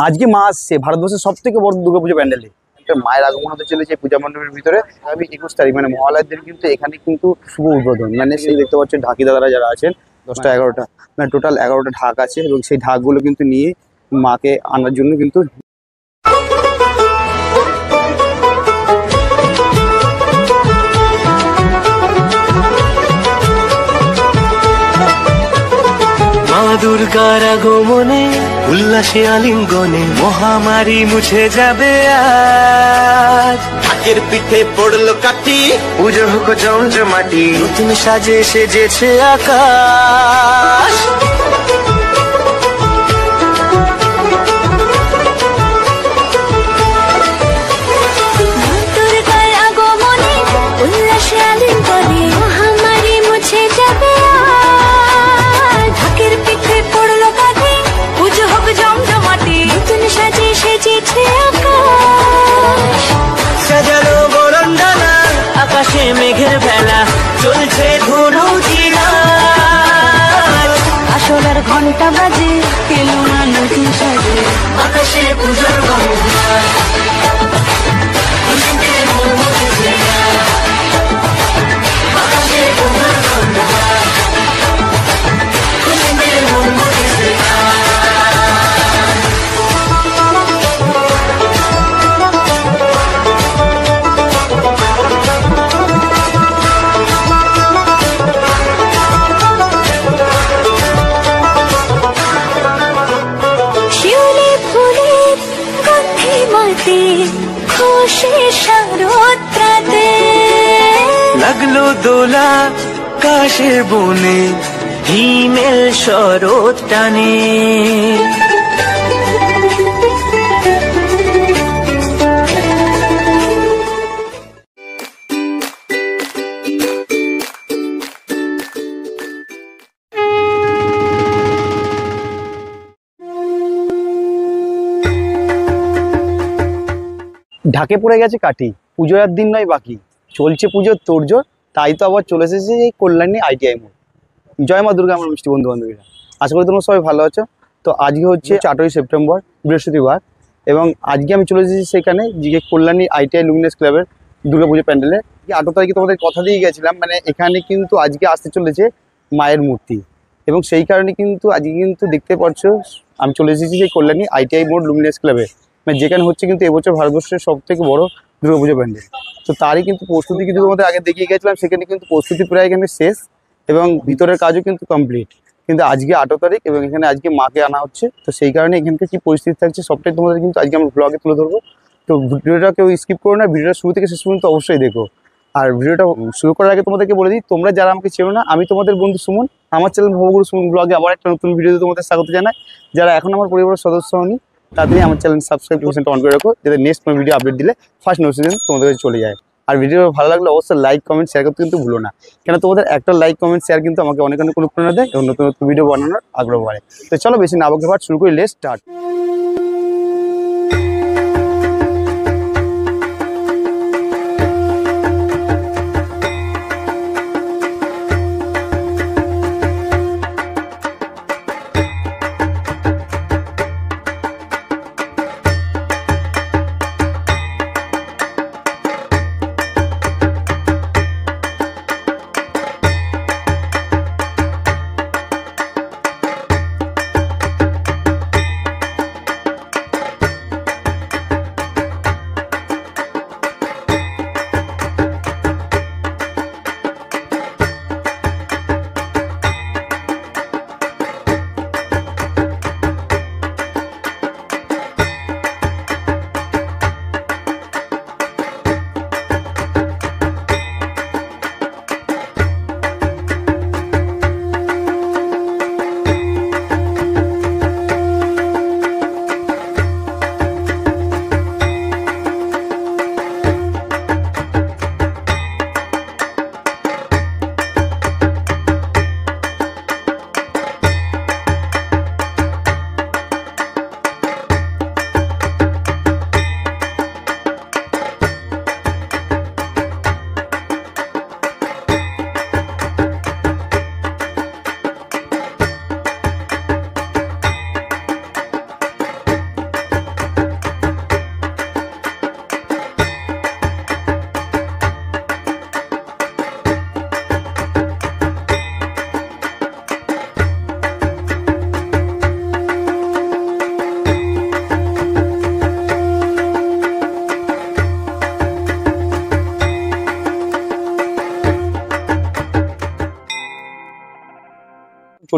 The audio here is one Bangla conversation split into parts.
আজকে মা আসছে ভারতবর্ষের সব থেকে বড় দুর্গাপুজো প্যান্ডেলে। মায়ের আগমন হতে চলেছে পূজা মণ্ডপের ভিতরে। আমি 21 তারিখ মানে মহালয়ার দিন কিন্তু এখানে কিন্তু শুভ উদ্বোধন, মানে সেই দেখতে পাচ্ছেন ঢাকি দাদারা যারা আছেন 10টা 11টা মানে টোটাল 11টা ঢাক আছে এবং সেই ঢাকগুলো কিন্তু নিয়ে মাকে আনার জন্য কিন্তু দুর্গার আগমনে উল্লাসে আলিঙ্গনে মহামারী মুছে যাবে আজ। ঢাকের পিঠে পড়লো কাঠি, পুজো হোক জমজমাটি, নতুন সাজে সেজেছে আকাশ। দুর্গার আগমনে উল্লাসে আলিঙ্গনে মহামারী মুছে যাবে। ঢাকের পিঠে পড়লো কাঠি, পুজো হোক জমজমাটি, নতুন সাজে সেজেছে আকাশ। সাজানো বরণডালা, আকাশে মেঘের বেলা, চলছে ধনু জিনার। আসলার ঘন্টা বাজে, এলো না নতুন সাজে, আকাশে পুজোর গঙ্গা। শিউলি ফুলের গন্ধে মাতে, খুশি শারদরাতে। লাগলো দোলা কাশের বনে, হিমেল শরৎ টানে। ঢাকে পড়ে গেছে কাঠি, পুজোর আর দিন নয় বাকি, চলছে পুজোর তোড়জোড়। তাই তো আবার চলে এসেছে এই কল্যাণী ITI মোড়। জয় মা দুর্গা আমার মিষ্টি বন্ধু বান্ধবীরা, আশা করি তোমরা সবাই ভালো আছো। তো আজকে হচ্ছে 8ই সেপ্টেম্বর বৃহস্পতিবার, এবং আজকে আমি চলে এসেছি সেখানে যে কল্যাণী ITI লুমিনাস ক্লাবের দুর্গাপুজো প্যান্ডেলে। 8 তারিখে তোমাদের কথা দিয়ে গেছিলাম, মানে এখানে কিন্তু আজকে আসতে চলেছে মায়ের মূর্তি, এবং সেই কারণে কিন্তু আজকে কিন্তু দেখতে পাচ্ছ আমি চলে এসেছি সেই কল্যাণী ITI মোড় লুমিনাস ক্লাবে, মানে যেখানে হচ্ছে কিন্তু এবছর ভারতবর্ষের সব থেকে বড় দুর্গাপুজো প্যান্ডেল। তো তারই কিন্তু প্রস্তুতি কিন্তু তোমাদের আগে দেখিয়ে গেছিলাম, সেখানে কিন্তু প্রস্তুতি প্রায় এখানে শেষ এবং ভিতরের কাজও কিন্তু কমপ্লিট। কিন্তু আজকে 8 তারিখ এবং এখানে আজকে মাকে আনা হচ্ছে, তো সেই কারণে এখানকার কি পরিস্থিতি থাকছে সবটাই তোমাদের কিন্তু আজকে আমরা ব্লগে তুলে ধরবো। তো ভিডিওটা কেউ স্কিপ করো না, ভিডিওটা শুরু থেকে শেষ পর্যন্ত অবশ্যই দেখো। আর ভিডিওটা শুরু করার আগে তোমাদেরকে বলে দিই, তোমরা যারা আমাকে চেনো না, আমি তোমাদের বন্ধু সুমন, আমার চ্যানেল ভবগুরু সুমন ব্লগে আবার একটা নতুন ভিডিওতে তোমাদের স্বাগত জানাই। যারা এখন আমার পরিবারের সদস্য হয়নি, তাড়াতাড়ি আমার চ্যানেল সাবস্ক্রাইব বাটনটা অন করে রাখো, যাতে নেক্সট কোনো ভিডিও আপডেট দিলে ফার্স্ট নোটিফিকেশন তোমাদের কাছে চলে যায়। আর ভিডিও ভালো লাগলে অবশ্যই লাইক কমেন্ট শেয়ার করতে কিন্তু ভুলো না, কেন তোমাদের একটা লাইক কমেন্ট শেয়ার কিন্তু আমাকে অনেক অনেক অনুপ্রেরণা দেয় এবং নতুন নতুন ভিডিও বানানোর আগ্রহ বাড়ে। তো চলো বেশি না বকে শুরু করি, লেটস স্টার্ট।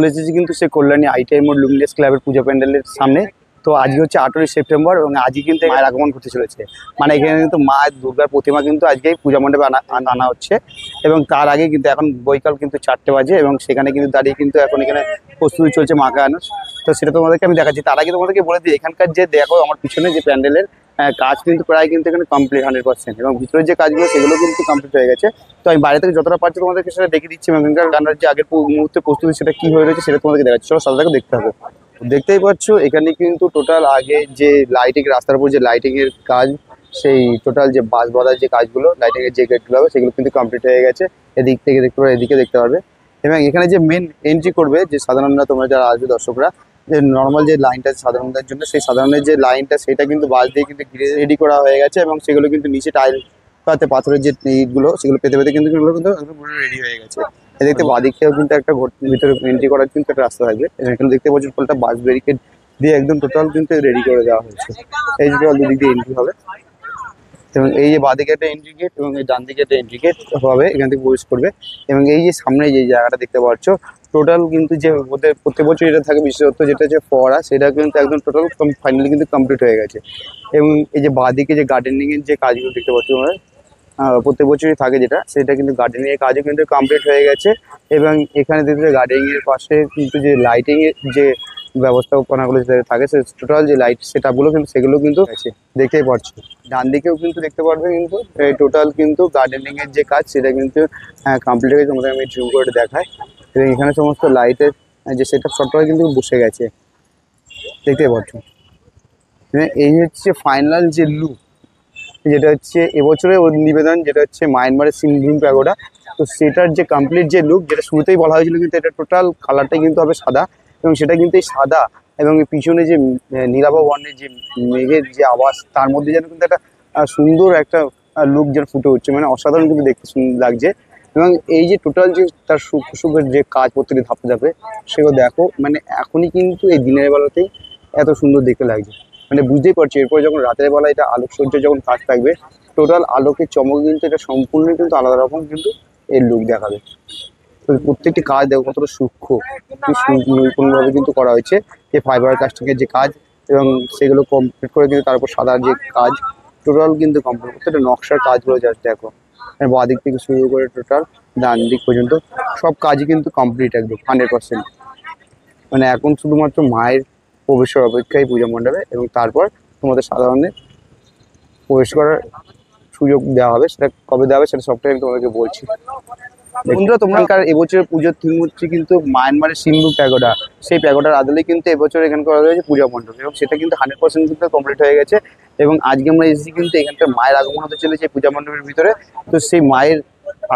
চলে এসেছি কিন্তু সেই কল্যাণী আইটিআই মোড় লুমিনাস ক্লাবের পূজা প্যান্ডেলের সামনে। তো আজকে হচ্ছে 8ই সেপ্টেম্বর এবং আজকে কিন্তু মায়ের আগমন করতে চলেছে। মানে এখানে কিন্তু মা দুর্গার প্রতিমা কিন্তু আজকেই পূজা মণ্ডপে আনা হচ্ছে এবং তার আগে কিন্তু এখন বৈকাল কিন্তু 4টে বাজে এবং সেখানে কিন্তু দাঁড়িয়ে কিন্তু এখন এখানে প্রস্তুতি চলছে মাকে আনার। তো সেটা তোমাদেরকে আমি দেখাচ্ছি। তার আগে তোমাদেরকে বলে দিই, এখানকার যে দেখো আমার পিছনে যে প্যান্ডেলের কাজ কিন্তু প্রায় কিন্তু এখানে কমপ্লিট 100% এবং ভিতরের যে কাজগুলো সেগুলো কিন্তু কমপ্লিট হয়ে গেছে। তো আমি বাইরে থেকে যতটা পারছি তোমাদেরকে সেটা দেখে দিচ্ছি এবং এখানকার গানার যে আগের মুহূর্তে প্রস্তুতি সেটা কী হয়ে রয়েছে সেটা তোমাদেরকে দেখাচ্ছি। চলো সাদাকে দেখতে হবে। দেখতেই পাচ্ছ এখানে কিন্তু টোটাল আগে যে লাইটিং, রাস্তার উপর যে লাইটিং এর কাজ, সেই টোটাল যে বাস বাঁধার যে কাজগুলো, লাইটিং এর যে গেটগুলো হবে সেগুলো কিন্তু কমপ্লিট হয়ে গেছে। এদিক থেকে দেখতে পারবে, এদিকে দেখতে পারবে। এবং এখানে যে মেন এন্ট্রি করবে যে সাধারণরা, তোমরা যারা আসবে দর্শকরা, যে নর্মাল যে লাইনটা সাধারণদের জন্য, সেই সাধারণের যে লাইনটা সেটা কিন্তু বাস দিয়ে কিন্তু ঘিরে রেডি করা হয়ে গেছে এবং সেগুলো কিন্তু নিচে টাইল পাতে পাথরের যে ইটগুলো সেগুলো পেতে পেতে কিন্তু এগুলো কিন্তু একদম পুরো রেডি হয়ে গেছে। দেখতে বাদিকেও কিন্তু একটা ভিতরে এন্ট্রি করার কিন্তু একটা রাস্তা থাকবে। এখানে দেখতে পাচ্ছি টোটালটা বাস ব্যারিকেড দিয়ে একদম টোটাল কিন্তু রেডি করে দেওয়া হয়েছে। এই যে টোটাল দুদিক দিয়ে এন্ট্রি হবে এবং এই যে বাদিকে একটা এন্ট্রি গেট এবং এই ডান দিকে একটা এন্ট্রি গেট হবে, এখান থেকে প্রবেশ করবে। এবং এই যে সামনে যে জায়গাটা দেখতে পাচ্ছ টোটাল কিন্তু যে ওদের প্রত্যেক বছর এটা থাকে বিশেষত্ব, যেটা হচ্ছে ফোয়ারা, সেটা কিন্তু একদম টোটাল ফাইনালি কিন্তু কমপ্লিট হয়ে গেছে। এবং এই যে বাদিকে যে গার্ডেনিং এর যে কাজগুলো দেখতে পাচ্ছ তোমরা, প্রত্যেক বছরই থাকে যেটা, সেটা কিন্তু গার্ডেনিং এর কাজও কিন্তু কমপ্লিট হয়ে গেছে। এবং এখানে দেখতে গার্ডেনিং এর পাশে কিন্তু যে লাইটিং এর যে ব্যবস্থাপনাগুলো যেটা থাকে, সে টোটাল যে লাইট সেট আপগুলো কিন্তু সেগুলো কিন্তু আছে, দেখতেই পাচ্ছ। ডান দিকেও কিন্তু দেখতে পারবে কিন্তু এই টোটাল কিন্তু গার্ডেনিং এর যে কাজ সেটা কিন্তু কমপ্লিট হয়ে গেছে। তোমাদের আমি জুম করে দেখাই। এবং এখানে সমস্ত লাইটের যে সেট আপ সবটাই কিন্তু বসে গেছে, দেখতেই পাচ্ছ। এই হচ্ছে ফাইনাল যে লুক, যেটা হচ্ছে এবছরের নিবেদন, যেটা হচ্ছে মায়ানমারের সিংভূম প্যাগোডা। তো সেটার যে কমপ্লিট যে লুক, যেটা শুরুতেই বলা হয়েছিল কিন্তু এটা টোটাল কালারটাই কিন্তু হবে সাদা এবং সেটা কিন্তু এই সাদা এবং এই পিছনে যে নীলাভ বর্ণের যে মেঘের যে আওয়াজ, তার মধ্যে যেন কিন্তু একটা সুন্দর একটা লুক যেন ফুটে উঠছে, মানে অসাধারণ কিন্তু দেখতে সুন্দর লাগছে। এবং এই যে টোটাল যে তার সুখের যে কাজ প্রত্যেকটি ধাপে ধাপে, সেগুলো দেখো, মানে এখনই কিন্তু এই দিনের বেলাতেই এত সুন্দর দেখতে লাগছে। মানে বুঝতেই পারছি এরপর যখন রাতের বেলা এটা আলোকসজ্জার যখন কাজ থাকবে, টোটাল আলোকের চমক কিন্তু এটা সম্পূর্ণ কিন্তু আলাদা রকম কিন্তু এর লুক দেখাবে। তো প্রত্যেকটি কাজ দেখো কতটা সূক্ষ্ম, নৈপুণ্যভাবে কিন্তু করা হয়েছে। যে ফাইবার কাস্টিংয়ের যে কাজ এবং সেগুলো কমপ্লিট করে কিন্তু তার উপর সাদার যে কাজ, টোটাল কিন্তু কমপ্লিট। প্রত্যেকটা নকশার কাজগুলো জাস্ট দেখো, বাঁ দিক থেকে শুরু করে টোটাল ডান দিক পর্যন্ত সব কাজই কিন্তু কমপ্লিট একদম 100%। মানে এখন শুধুমাত্র মায়ের প্রবেশের অপেক্ষায় পূজা মণ্ডপে, এবং তারপর তোমাদের সাধারণের প্রবেশ করার সুযোগ দেওয়া হবে। সেটা কবে দেওয়া হবে সেটা সবটাই আমি তোমাদেরকে বলছি। বন্ধুরা, তোমরাকার এবছরের পুজোর থিম হচ্ছে কিন্তু মায়ানমারের সিংভূম প্যাগোডা। সেই প্যাগোডার আদলেই কিন্তু এবছর এখানে করা হয়েছে পূজা মণ্ডপ এবং সেটা কিন্তু 100% কিন্তু কমপ্লিট হয়ে গেছে। এবং আজকে আমরা এসেছি কিন্তু এখানকার মায়ের আগমন হতে চলেছে পূজা মণ্ডপের ভিতরে। তো সেই মায়ের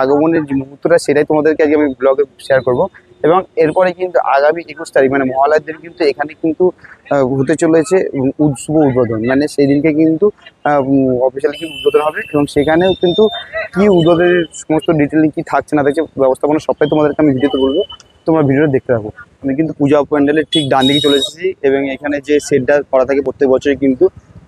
আগমনের যে মুহূর্তটা সেটাই তোমাদেরকে আজকে আমি ব্লগে শেয়ার করব। এবং এরপরে কিন্তু আগামী 21 তারিখ মানে মহালয়ার দিন কিন্তু এখানে কিন্তু হতে চলেছে শুভ উদ্বোধন। মানে সেই দিনকে কিন্তু অফিসিয়ালি কিন্তু উদ্বোধন হবে এবং সেখানেও কিন্তু কি উদ্বোধনের সমস্ত ডিটেলিং কি থাকছে না থাকছে ব্যবস্থাপনা সবটাই তোমাদেরকে আমি ভিডিওতে বলবো, তোমরা ভিডিওটা দেখতে থাকো। আমি কিন্তু পূজা প্যান্ডেলের ঠিক ডান দিকে চলে এসেছি এবং এখানে যে শেডটা করা থাকে প্রত্যেক বছরই কিন্তু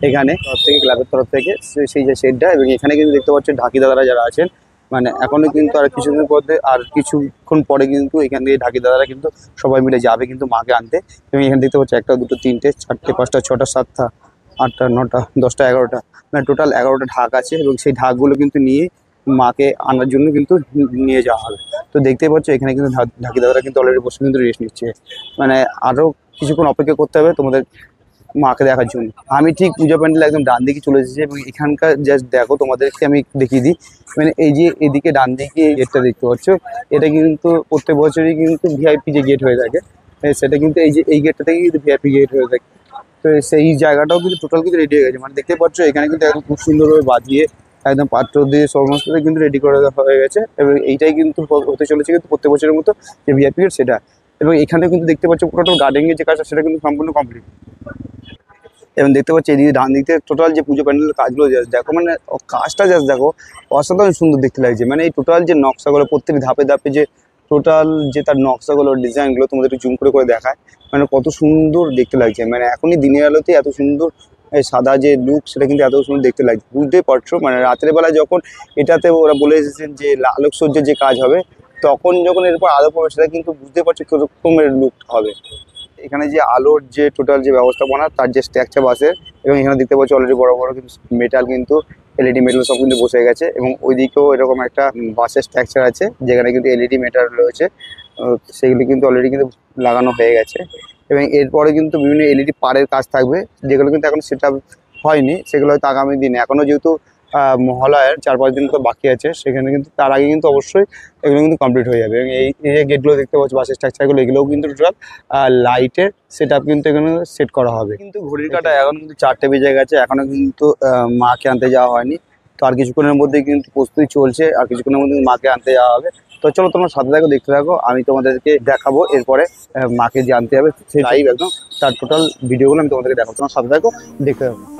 এখানে তরফ থেকে, ক্লাবের তরফ থেকে সেই যে শেডটা, এবং এখানে কিন্তু দেখতে পাচ্ছেন ঢাকি দাদারা যারা আছেন, মানে এখনো কিন্তু আর কিছুদিন পরে আর কিছুক্ষণ পরে কিন্তু এখান থেকে ঢাকি দাদারা কিন্তু সবাই মিলে যাবে কিন্তু মাকে আনতে। এবং এখানে দেখতে পাচ্ছি 1টা 2টো 3টে 4টে 5টা 6টা 7টা 8টা 9টা 10টা 11টা, মানে টোটাল 11টা ঢাক আছে এবং সেই ঢাকগুলো কিন্তু নিয়ে মাকে আনার জন্য কিন্তু নিয়ে যাওয়া হবে। তো দেখতেই পাচ্ছ এখানে কিন্তু ঢাকি দাদারা কিন্তু অলরেডি বসে কিন্তু রেস্ট নিচ্ছে। মানে আরও কিছুক্ষণ অপেক্ষা করতে হবে তোমাদের মাকে দেখার জন্য। আমি ঠিক পূজা প্যান্ডেল একদম ডান দিকে চলে এসেছি এবং এখানকার জাস্ট দেখো, তোমাদেরকে আমি দেখিয়ে দিই। মানে এই যে এদিকে ডান দিকে গেটটা দেখতে পাচ্ছ, এটা কিন্তু প্রত্যেক বছরই কিন্তু ভিআইপি যে গেট হয়ে থাকে, সেটা কিন্তু এই যে এই গেটটা থেকে কিন্তু ভিআইপি গেট হয়ে থাকে। তো সেই জায়গাটাও কিন্তু টোটাল কিন্তু রেডি হয়ে গেছে। মানে দেখতে পাচ্ছ এখানে কিন্তু একদম খুব সুন্দরভাবে বাঁধিয়ে একদম পাত্র দিয়ে সমস্ত কিন্তু রেডি করে হয়ে গেছে। এবং এইটাই কিন্তু হতে চলেছে কিন্তু প্রত্যেক বছরের মতো যে ভিআইপি গেট সেটা। এবং এখানে কিন্তু দেখতে পাচ্ছ টোটাল গার্ডেনিংয়ের যে কাজটা সেটা কিন্তু সম্পূর্ণ কমপ্লিট। এবং দেখতে পাচ্ছি এদিকে ডান দিকে টোটাল যে পুজো প্যান্ডেলের কাজগুলো জাস্ট দেখো, মানে কাজটা জাস্ট দেখো, অসাধারণ সুন্দর দেখতে লাগছে। মানে এই টোটাল যে নকশাগুলো প্রত্যেক ধাপে ধাপে যে টোটাল যে তার নকশাগুলো ডিজাইনগুলো তোমাদের একটু জুম করে দেখায়, মানে কত সুন্দর দেখতে লাগছে। মানে এখনই দিনের আলোতে এত সুন্দর এই সাদা যে লুক সেটা কিন্তু এত সুন্দর দেখতে লাগছে, বুঝতেই পারছো। মানে রাতের বেলা যখন এটাতে ওরা বলে এসেছেন যে আলোকসজ্জার যে কাজ হবে, তখন যখন এরপর আলো পড়বে সেটা কিন্তু বুঝতে পারছো কিরকমের লুক হবে। এখানে যে আলোর যে টোটাল যে ব্যবস্থাপনা তার যে স্ট্রাকচার বাসের, এবং এখানে দেখতে পাচ্ছি অলরেডি বড় বড় কিন্তু মেটাল কিন্তু এলইডি মেটাল সব কিন্তু বসে গেছে, এবং ওইদিকেও এরকম একটা বাসের স্ট্রাকচার আছে যেখানে কিন্তু এলইডি মেটাল রয়েছে, সেগুলি কিন্তু অলরেডি কিন্তু লাগানো হয়ে গেছে। এবং এরপরে কিন্তু বিভিন্ন এলইডি পাড়ের কাজ থাকবে, যেগুলো কিন্তু এখন সেটা হয়নি, সেগুলো হয়তো আগামী দিনে, এখনও যেহেতু মহালয়ার 4-5 দিন তো বাকি আছে, সেখানে কিন্তু তার আগে কিন্তু অবশ্যই এগুলো কিন্তু কমপ্লিট হয়ে যাবে। এবং এই যে গেটগুলো দেখতে পাচ্ছি বাসের স্ট্রাকচারগুলো, এগুলোও কিন্তু টোটাল লাইটের সেট আপ কিন্তু এখানে সেট করা হবে। কিন্তু ঘড়ির কাঁটা এখন কিন্তু 4টে বেজে গেছে, এখনও কিন্তু মাকে আনতে যাওয়া হয়নি। তো আর কিছুক্ষণের মধ্যে কিন্তু প্রস্তুতি চলছে, আর কিছুক্ষণের মধ্যে মাকে আনতে যাওয়া হবে। তো চলো তোমরা সাথে থাকো, দেখতে থাকো, আমি তোমাদেরকে দেখাবো এরপরে মাকে যে আনতে হবে সেই লাইভ একদম তার টোটাল ভিডিওগুলো আমি তোমাদেরকে দেখাবো, তোমার সাথে থাকো, দেখতে থাকো।